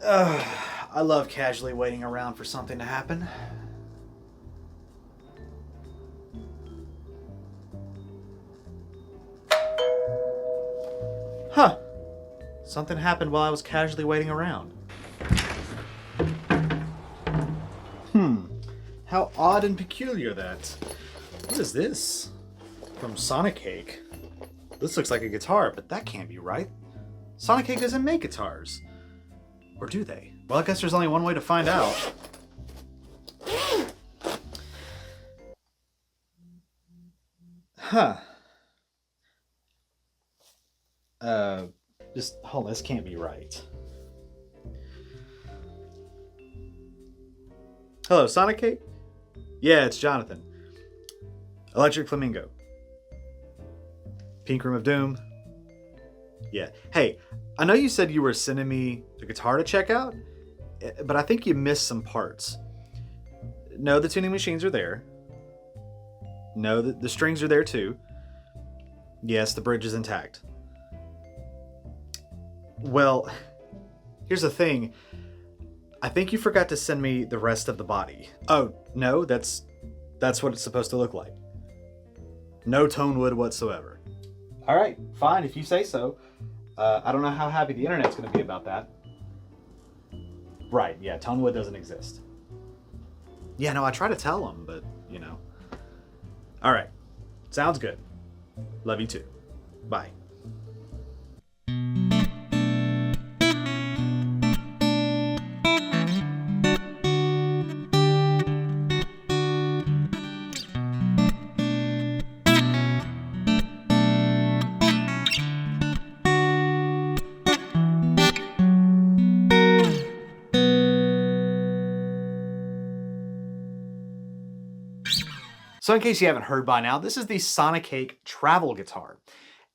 I love casually waiting around for something to happen. Huh. Something happened while I was casually waiting around. How odd and peculiar that. What is this? From Sonicake. This looks like a guitar, but that can't be right. Sonicake doesn't make guitars. Or do they? Well, I guess there's only one way to find out. Huh. Just hold on, this can't be right. Hello, Sonicake? Yeah, it's Jonathan. Electric Flamingo. Pink Room of Doom. Yeah. Hey, I know you said you were sending me the guitar to check out, but I think you missed some parts. No, the tuning machines are there. No, the strings are there too. Yes, the bridge is intact. Well, here's the thing. I think you forgot to send me the rest of the body. Oh, no, that's what it's supposed to look like. No tone wood whatsoever. All right, fine, if you say so. I don't know how happy the internet's going to be about that. Right, yeah, tone wood doesn't exist. Yeah, no, I try to tell them, but, you know. All right, sounds good. Love you too. Bye. So in case you haven't heard by now, this is the Sonicake Travel guitar.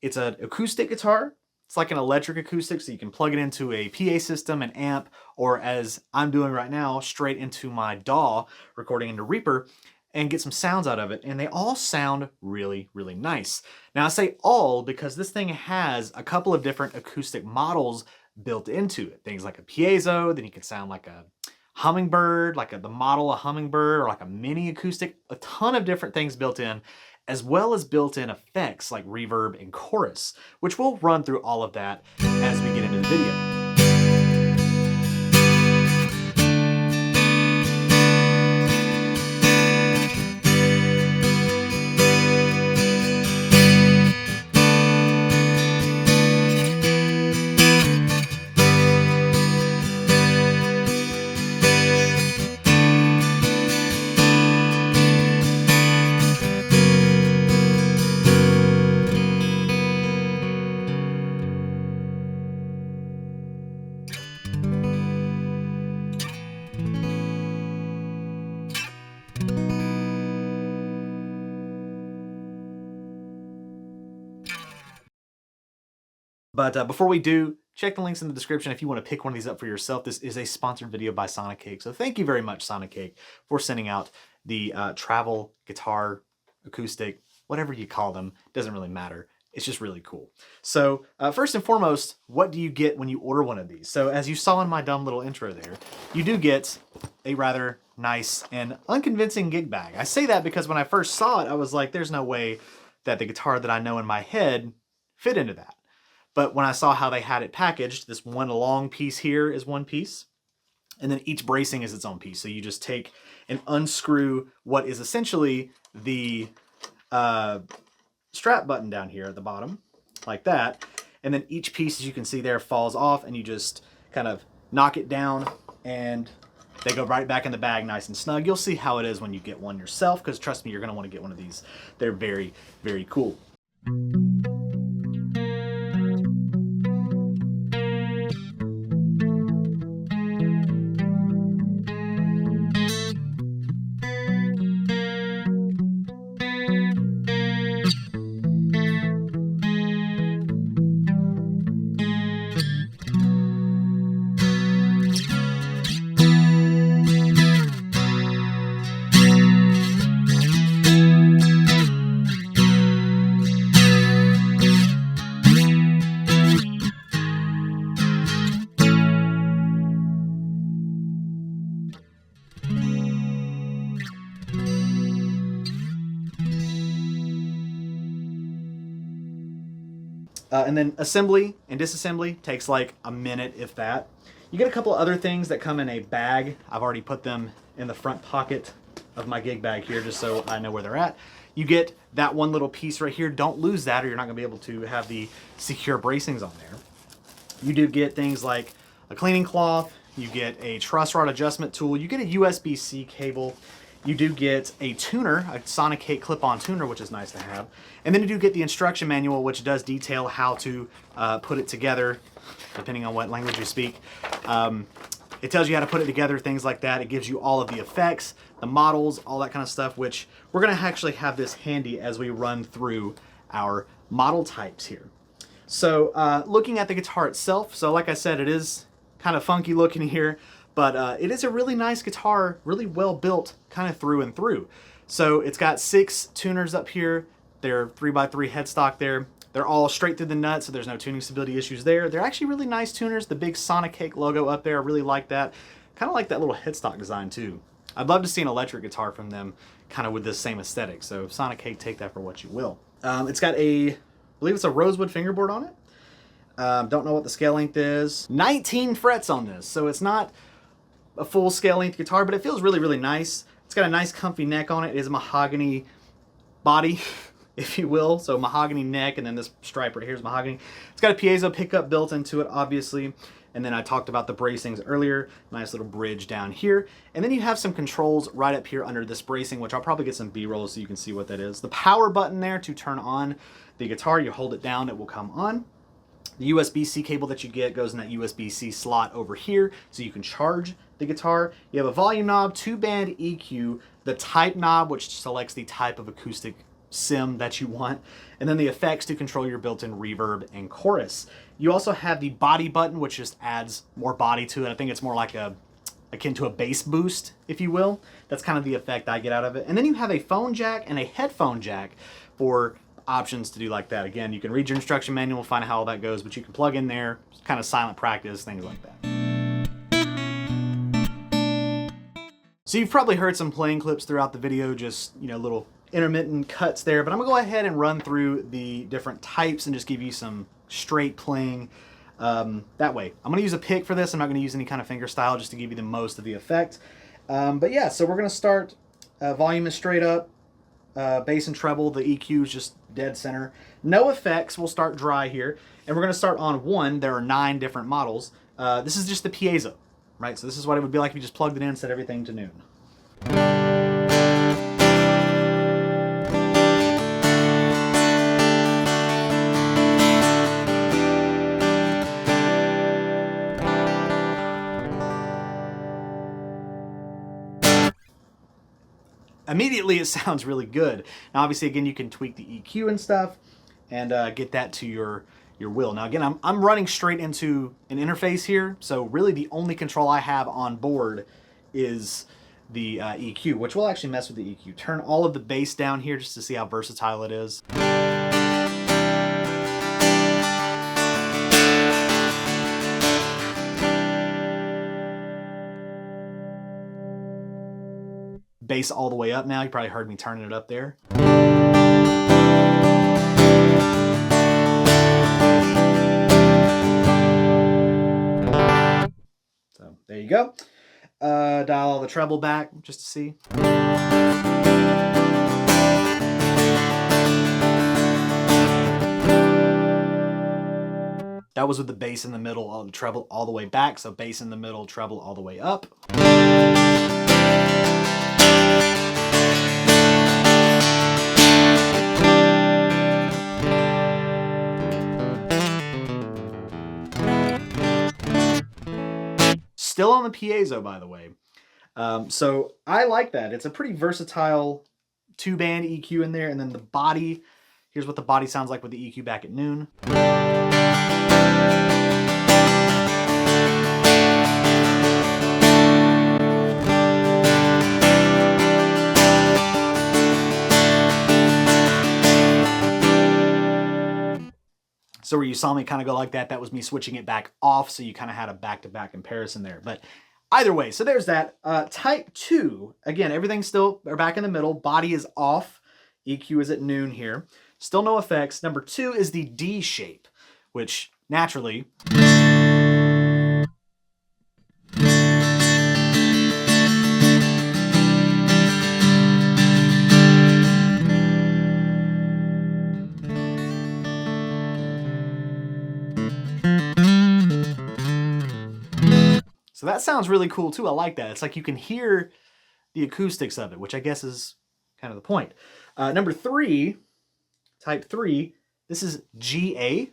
It's an acoustic guitar. It's like an electric acoustic, so you can plug it into a PA system, an amp, or as I'm doing right now, straight into my DAW, recording into Reaper, and get some sounds out of it. And they all sound really, really nice. Now I say all because this thing has a couple of different acoustic models built into it. Things like a piezo, then you can sound like a hummingbird, like the model of hummingbird, or like a mini acoustic, a ton of different things built in, as well as built-in effects like reverb and chorus, which we'll run through all of that as we get into the video. But before we do, check the links in the description if you want to pick one of these up for yourself. This is a sponsored video by Sonicake. So thank you very much, Sonicake, for sending out the travel guitar, acoustic, whatever you call them. Doesn't really matter. It's just really cool. So first and foremost, what do you get when you order one of these? So as you saw in my dumb little intro there, you do get a rather nice and unconvincing gig bag. I say that because when I first saw it, I was like, there's no way that the guitar that I know in my head fit into that. But when I saw how they had it packaged, this one long piece here is one piece, and then each bracing is its own piece. So you just take and unscrew what is essentially the strap button down here at the bottom, like that. And then each piece, as you can see there, falls off, and you just kind of knock it down, and they go right back in the bag nice and snug. You'll see how it is when you get one yourself, because trust me, you're going to want to get one of these. They're very, very cool. And then assembly and disassembly takes like a minute, if that. You get a couple of other things that come in a bag. I've already put them in the front pocket of my gig bag here just so I know where they're at. You get that one little piece right here. Don't lose that or you're not gonna be able to have the secure bracings on there. You do get things like a cleaning cloth, you get a truss rod adjustment tool, you get a USB-C cable, you do get a tuner, a Sonicake clip-on tuner, which is nice to have. And then you do get the instruction manual, which does detail how to put it together, depending on what language you speak. It tells you how to put it together, things like that. It gives you all of the effects, the models, all that kind of stuff, which we're gonna actually have this handy as we run through our model types here. So looking at the guitar itself, so like I said, it is kind of funky looking here, but it is a really nice guitar, really well built kind of through and through. So it's got 6 tuners up here. They're 3x3 headstock there. They're all straight through the nut, so there's no tuning stability issues there. They're actually really nice tuners. The big Sonicake logo up there, I really like that. Kind of like that little headstock design too. I'd love to see an electric guitar from them kind of with this same aesthetic. So Sonicake, take that for what you will. It's got I believe it's a rosewood fingerboard on it. Don't know what the scale length is. 19 frets on this, so it's not a full scale length guitar, but it feels really, really nice. It's got a nice comfy neck on it. It is a mahogany body, if you will. So mahogany neck, and then this stripe right here is mahogany. It's got a piezo pickup built into it, obviously. And then I talked about the bracings earlier. Nice little bridge down here. And then you have some controls right up here under this bracing, which I'll probably get some B-rolls so you can see what that is. The power button there to turn on the guitar. You hold it down, it will come on. The USB-C cable that you get goes in that USB-C slot over here, so you can charge the guitar. You have a volume knob, 2-band EQ, the type knob, which selects the type of acoustic sim that you want, and then the effects to control your built-in reverb and chorus. You also have the body button, which just adds more body to it. I think it's more like akin to a bass boost, if you will. That's kind of the effect I get out of it. And then you have a phone jack and a headphone jack for options to do like that. Again, you can read your instruction manual, find out how all that goes, but you can plug in there, kind of silent practice, things like that. So you've probably heard some playing clips throughout the video, just, you know, little intermittent cuts there, but I'm gonna go ahead and run through the different types and just give you some straight playing that way. I'm gonna use a pick for this. I'm not gonna use any kind of finger style just to give you the most of the effect. But yeah, so we're gonna start, volume is straight up, bass and treble, the EQ is just dead center. No effects, we'll start dry here. And we're gonna start on 1. There are 9 different models. This is just the piezo, right? So this is what it would be like if you just plugged it in and set everything to noon. Immediately it sounds really good. Now obviously again you can tweak the EQ and stuff and get that to your will. Now again I'm running straight into an interface here, so really the only control I have on board is the EQ, which will actually mess with the EQ. Turn all of the bass down here just to see how versatile it is. Bass all the way up now. You probably heard me turning it up there. So there you go. Dial all the treble back just to see. That was with the bass in the middle, all the treble all the way back. So bass in the middle, treble all the way up. Still on the piezo, by the way. So I like that. It's a pretty versatile 2-band EQ in there. And then the body, here's what the body sounds like with the EQ back at noon. So where you saw me kind of go like that, that was me switching it back off, so you kind of had a back-to-back comparison there. But either way, so there's that. Type 2, again, everything's still back in the middle. Body is off. EQ is at noon here. Still no effects. Number 2 is the D shape. which naturally so that sounds really cool too. I like that. It's like you can hear the acoustics of it, which I guess is kind of the point. Number 3, type 3, this is GA.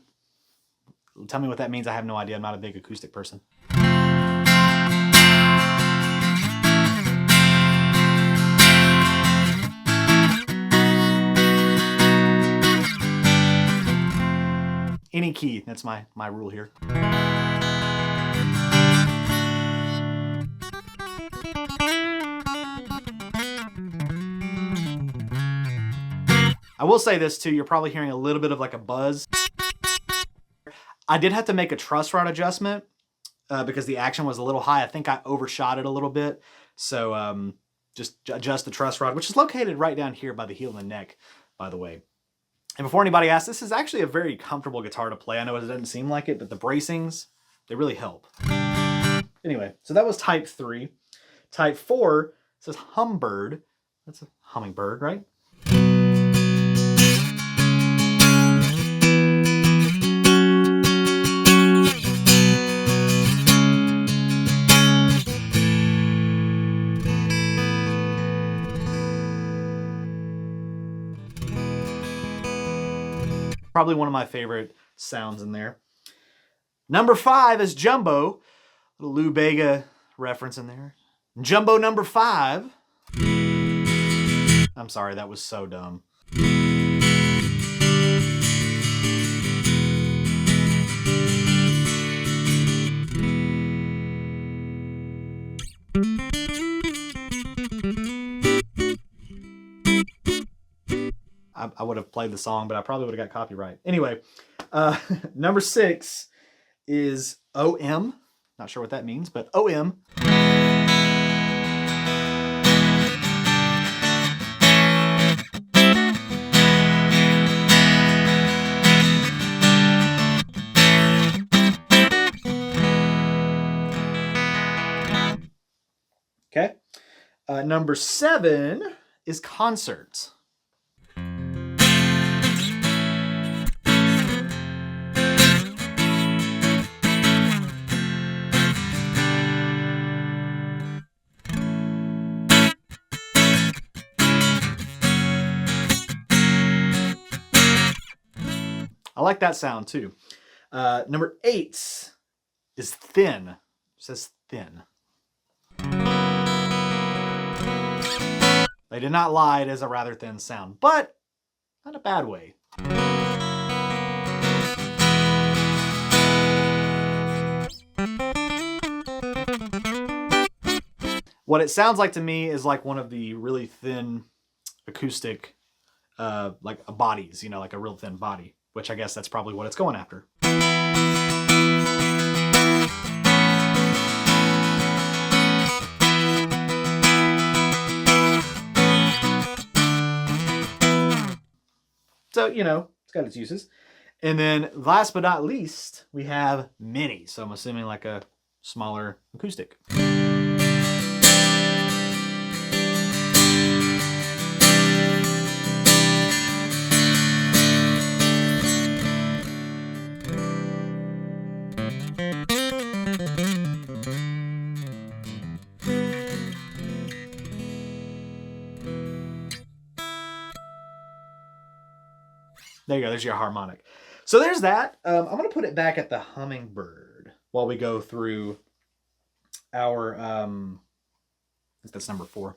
Tell me what that means. I have no idea. I'm not a big acoustic person. Any key, that's my rule here. I will say this too, you're probably hearing a little bit of like a buzz. I did have to make a truss rod adjustment because the action was a little high. I think I overshot it a little bit. So just adjust the truss rod, which is located right down here by the heel and the neck, by the way. And before anybody asks, this is actually a very comfortable guitar to play. I know it doesn't seem like it, but the bracings, they really help. Anyway, so that was type 3. Type 4 says Humbird. That's a hummingbird, right? Probably one of my favorite sounds in there. Number 5 is Jumbo. Little Lou Bega reference in there. Jumbo number 5. I'm sorry, that was so dumb. I would have played the song, but I probably would have got copyright. Anyway, number 6 is OM. Not sure what that means, but OM. Okay. Number 7 is Concerts. I like that sound too. Number 8 is Thin. It says Thin. They did not lie. It is a rather thin sound, but not a bad way. What it sounds like to me is like one of the really thin acoustic, like bodies, you know, like a real thin body, which I guess that's probably what it's going after. So, you know, it's got its uses. And then last but not least, we have Mini. So I'm assuming like a smaller acoustic. There you go, there's your harmonic. So there's that. I'm gonna put it back at the Hummingbird while we go through our, that's number 4.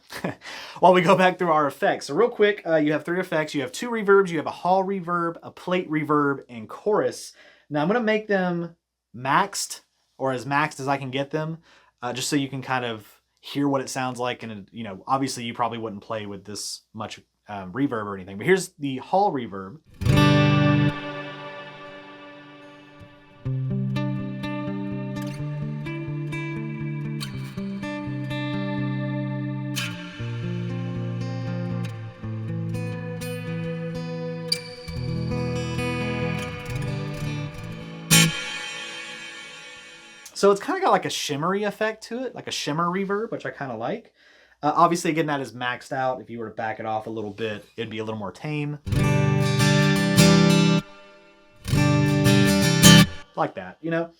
While we go back through our effects. So real quick, you have 3 effects. You have 2 reverbs, you have a hall reverb, a plate reverb, and chorus. Now I'm gonna make them maxed, or as maxed as I can get them, just so you can kind of hear what it sounds like. And, you know, obviously you probably wouldn't play with this much reverb or anything, but here's the hall reverb. So it's kind of got like a shimmery effect to it, like a shimmer reverb, which I kind of like. Obviously, again, that is maxed out. If you were to back it off a little bit, it'd be a little more tame. Like that, you know.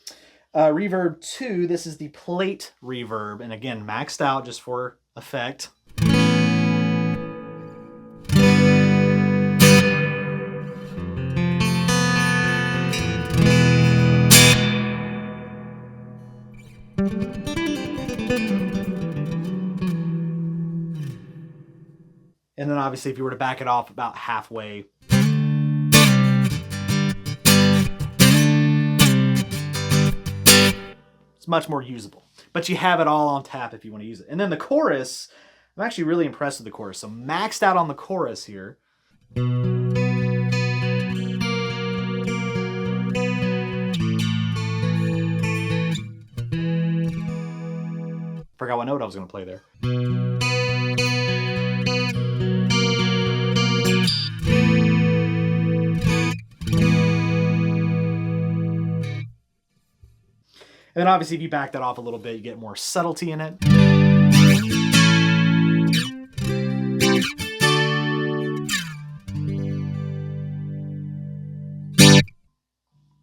Reverb 2, this is the plate reverb, and again, maxed out just for effect. And then obviously if you were to back it off about halfway, it's much more usable. But you have it all on tap if you want to use it. And then the chorus, I'm actually really impressed with the chorus. So maxed out on the chorus here. Forgot what note I was going to play there. And then obviously if you back that off a little bit, you get more subtlety in it.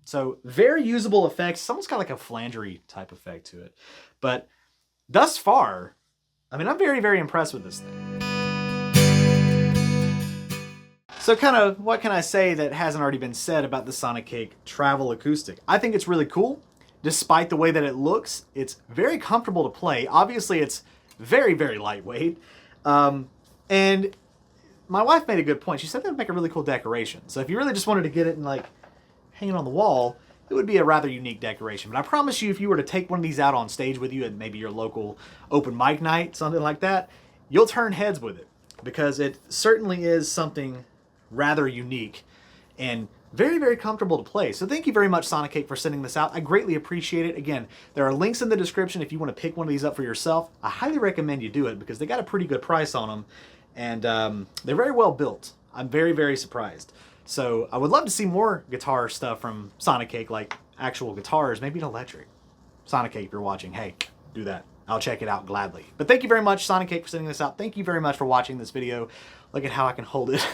So very usable effects. Someone's got like a flangery type effect to it. But thus far, I mean, I'm very, very impressed with this thing. So kind of what can I say that hasn't already been said about the Sonicake Travel Acoustic? I think it's really cool. Despite the way that it looks, it's very comfortable to play. Obviously, it's very, very lightweight. And my wife made a good point. She said that would make a really cool decoration. So if you really just wanted to get it and like hang it on the wall, it would be a rather unique decoration. But I promise you, if you were to take one of these out on stage with you at maybe your local open mic night, something like that, you'll turn heads with it because it certainly is something rather unique and very, very comfortable to play. So thank you very much, Sonicake, for sending this out. I greatly appreciate it. Again, there are links in the description if you want to pick one of these up for yourself. I highly recommend you do it because they got a pretty good price on them, and they're very well built. I'm very, very surprised. So I would love to see more guitar stuff from Sonicake, like actual guitars, maybe an electric. Sonicake, if you're watching, hey, do that. I'll check it out gladly. But thank you very much, Sonicake, for sending this out. Thank you very much for watching this video. Look at how I can hold it.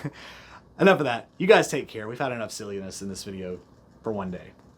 Enough of that. You guys take care. We've had enough silliness in this video for one day.